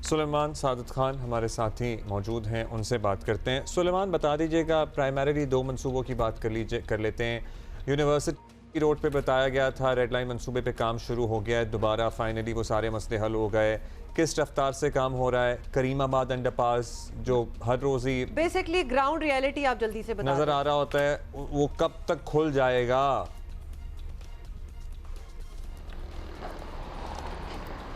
सुलेमान सादत खान हमारे साथी मौजूद हैं, उनसे बात करते हैं। सुलेमान, बता दीजिएगा, प्राइमरीली दो मंसूबों की बात कर लेते हैं। यूनिवर्सिटी रोड पे बताया गया था रेड लाइन मंसूबे पे काम शुरू हो गया है, दोबारा फाइनली वो सारे मसले हल हो गए। किस रफ्तार से काम हो रहा है? करीमाबाद अंडरपास जो हर रोज़ ही बेसिकली ग्राउंड रियलिटी आप जल्दी से बता नज़र आ रहा होता है, वो कब तक खुल जाएगा?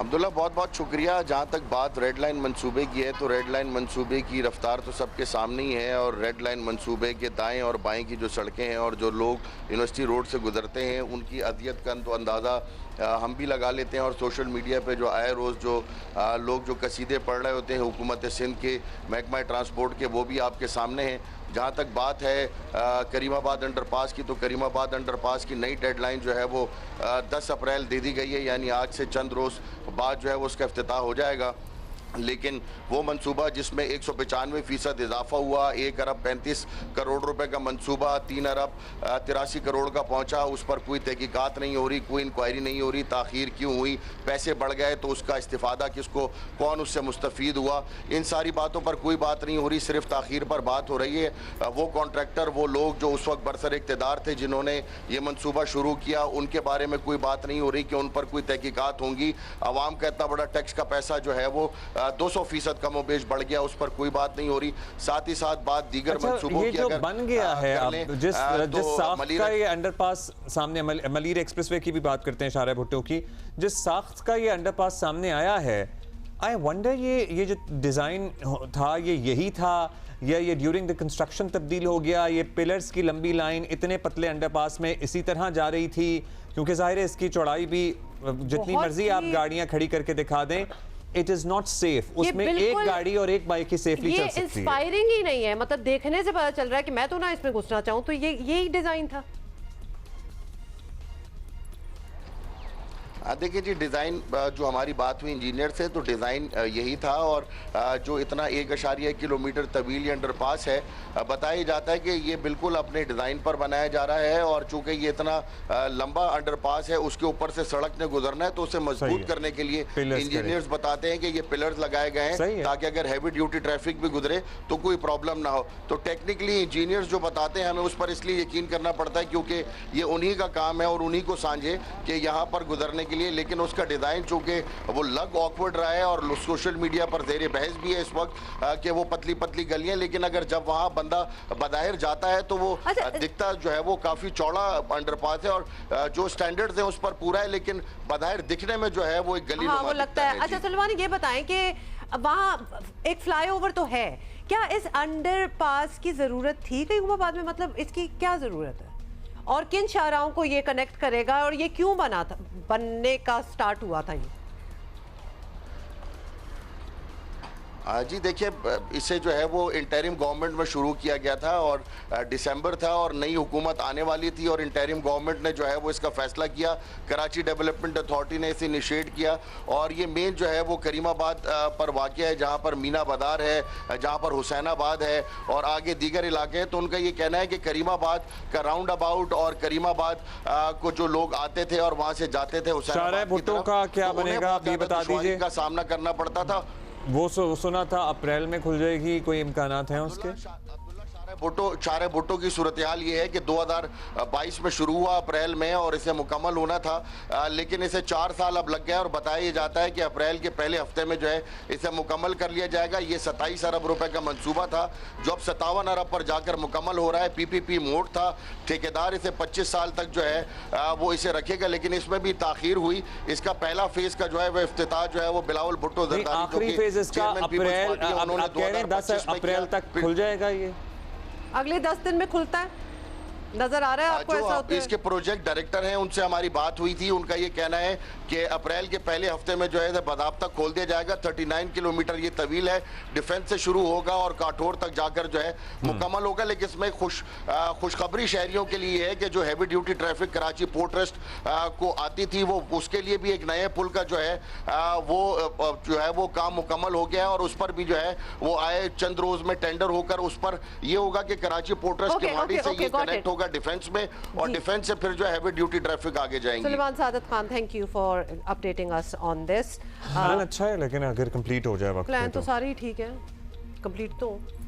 अब्दुल्ला, बहुत बहुत शुक्रिया। जहाँ तक बात रेड लाइन मंसूबे की है तो रेड लाइन मंसूबे की रफ्तार तो सबके सामने ही है, और रेड लाइन मंसूबे के दाएं और बाएं की जो सड़कें हैं और जो लोग यूनिवर्सिटी रोड से गुजरते हैं उनकी अदियत का तो अंदाज़ा हम भी लगा लेते हैं। और सोशल मीडिया पे जो आए रोज़ जो लोग जो कसीदे पढ़ रहे होते हैं हुकूमत सिंध के महकमा ट्रांसपोर्ट के, वो भी आपके सामने हैं। जहाँ तक बात है करीमाबाद अंडरपास की, तो करीमाबाद अंडरपास की नई डेडलाइन जो है वो 10 अप्रैल दे दी गई है, यानी आज से चंद रोज़ बाद जो है वो उसका इफ्तिताह हो जाएगा। लेकिन वो मंसूबा जिसमें 195% इजाफा हुआ, 1 अरब 35 करोड़ रुपए का मंसूबा 3 अरब 83 करोड़ का पहुंचा, उस पर कोई तहकीकात नहीं हो रही, कोई इंक्वायरी नहीं हो रही। ताख़ीर क्यों हुई? पैसे बढ़ गए तो उसका इस्तिफ़ादा किसको, कौन उससे मुस्तफ़ीद हुआ? इन सारी बातों पर कोई बात नहीं हो रही, सिर्फ ताख़ीर पर बात हो रही है। वो कॉन्ट्रैक्टर, वो लोग जो उस वक्त बरसर इक़्तिदार थे जिन्होंने ये मंसूबा शुरू किया, उनके बारे में कोई बात नहीं हो रही कि उन पर कोई तहकीकात होंगी। आवाम का इतना बड़ा टैक्स का पैसा जो है वो 200% कम बेश बढ़ गया, उस पर कोई बात नहीं हो रही। साथ ही साथ बात दीगर मंसूबों की अगर बन गया है अब जिस साख्त का ये अंडरपास सामने, मलीर एक्सप्रेसवे की भी बात करते हैं, शारा भुट्टो की, जिस साख्त का ये अंडरपास सामने आया है, आई वंडर ये जो डिज़ाइन था ये यही था या ये ड्यूरिंग द कंस्ट्रक्शन तब्दील हो गया? ये पिलर्स की लंबी लाइन इतने पतले अंडरपास में इसी तरह जा रही थी? क्योंकि जाहिर है इसकी चौड़ाई भी जितनी मर्जी आप गाड़ियां खड़ी करके दिखा दें, इट इज नॉट सेफ। उसमें एक गाड़ी और एक बाइक ही सेफली चल सकती है। ये इंस्पायरिंग ही नहीं है, मतलब देखने से पता चल रहा है कि मैं तो ना इसमें घुसना चाहूं, तो यही डिजाइन था। देखिए जी, डिज़ाइन जो हमारी बात हुई इंजीनियर से, तो डिज़ाइन यही था। और जो इतना 1.1 किलोमीटर तवील ये अंडरपास है, बताया जाता है कि ये बिल्कुल अपने डिज़ाइन पर बनाया जा रहा है। और चूंकि ये इतना लंबा अंडरपास है, उसके ऊपर से सड़क ने गुजरना है, तो उसे मजबूत करने के लिए इंजीनियर्स बताते हैं कि ये पिलर्स लगाए गए हैं ताकि अगर हैवी ड्यूटी ट्रैफिक भी गुजरे तो कोई प्रॉब्लम ना हो। तो टेक्निकली इंजीनियर्स जो बताते हैं, हमें उस पर इसलिए यकीन करना पड़ता है क्योंकि ये उन्हीं का काम है और उन्हीं को सांझे कि यहाँ पर गुजरने के लिए। लेकिन उसका डिज़ाइन चूंकि वो लग ऑकवर्ड रहा है और सोशल मीडिया पर ज़ेर बहस भी है इस वक्त कि वो पतली पतली गलियां, लेकिन अगर जब वहाँ बंदा बज़ाहिर जाता है तो वो दिखता जो है वो काफ़ी चौड़ा अंडरपास है और जो स्टैंडर्ड्स हैं उस पर पूरा है, लेकिन बज़ाहिर दिखने में जो है वो एक गली वो लगता है। अच्छा सुलेमान, ये बताएं कि वहाँ एक फ्लाईओवर तो है, क्या इस अंडरपास की ज़रूरत थी करीमाबाद में? मतलब इसकी क्या ज़रूरत है और किन शाहराहों को ये कनेक्ट करेगा और ये क्यों बना था, बनने का स्टार्ट हुआ था ये? जी देखिए, इसे जो है वो इंटरिम गवर्नमेंट में शुरू किया गया था और दिसंबर था और नई हुकूमत आने वाली थी और इंटरिम गवर्नमेंट ने जो है वो इसका फैसला किया। कराची डेवलपमेंट अथॉरिटी ने इसे इनिशिएट किया और ये मेन जो है वो करीमाबाद पर वाक़ है, जहाँ पर मीना बाजार है, जहाँ पर हुसैनाबाद है और आगे दीगर इलाके हैं। तो उनका ये कहना है कि करीमाबाद का राउंड अबाउट और करीमाबाद को जो लोग आते थे और वहाँ से जाते थे हुसैनाबाद की तरफ, का क्या बनेगा अभी बता दीजिए? का सामना करना पड़ता था। वो सुना था अप्रैल में खुल जाएगी, कोई इम्कानात हैं उसके? शारे भुट्टो की सूरत हाल ये है कि 2022 में शुरू हुआ अप्रैल में और इसे मुकम्मल होना था, लेकिन इसे 4 साल अब लग गया और बताया जाता है कि अप्रैल के पहले हफ्ते में जो है इसे मुकम्मल कर लिया जाएगा। ये 27 अरब रुपए का मंसूबा था जो अब 57 अरब पर जाकर मुकम्मल हो रहा है। PPP मोड था, ठेकेदार इसे 25 साल तक जो है वो इसे रखेगा, लेकिन इसमें भी ताखीर हुई। इसका पहला फेज का जो है वो इफ्तिताह जो है वो बिलावल भुट्टो आखिरी फेज इसका अप्रैल तक खुल जाएगा। ये अगले 10 दिन में खुलता है, नजर आ रहा है आपको? ऐसा होता है? इसके प्रोजेक्ट डायरेक्टर हैं, उनसे हमारी बात हुई थी। उनका ये कहना है कि अप्रैल के पहले हफ्ते में जो है बादाब तक खोल दिया जाएगा। 39 किलोमीटर ये तवील है, डिफेंस से शुरू होगा और काठोर तक जाकर जो है मुकम्मल होगा। लेकिन इसमें खुशखबरी शहरियों के लिए है कि जो heavy duty traffic Karachi port trust को आती थी, वो उसके लिए भी एक नए पुल का जो है वो काम मुकम्मल हो गया है और उस पर भी जो है वो आए चंद रोज में टेंडर होकर उस पर ये होगा कि कराची पोर्ट ट्रस्ट के वाड़ी से ये कनेक्ट होगा होगा डिफेंस में, और डिफेंस से फिर जो है हैवी ड्यूटी ट्रैफिक आगे जाएंगी। Suleman Sadat Khan, thank you for updating us on this. Plan अच्छा है, लेकिन अगर कंप्लीट हो जाए वक्त पे प्लान तो सारे ही ठीक है, कंप्लीट तो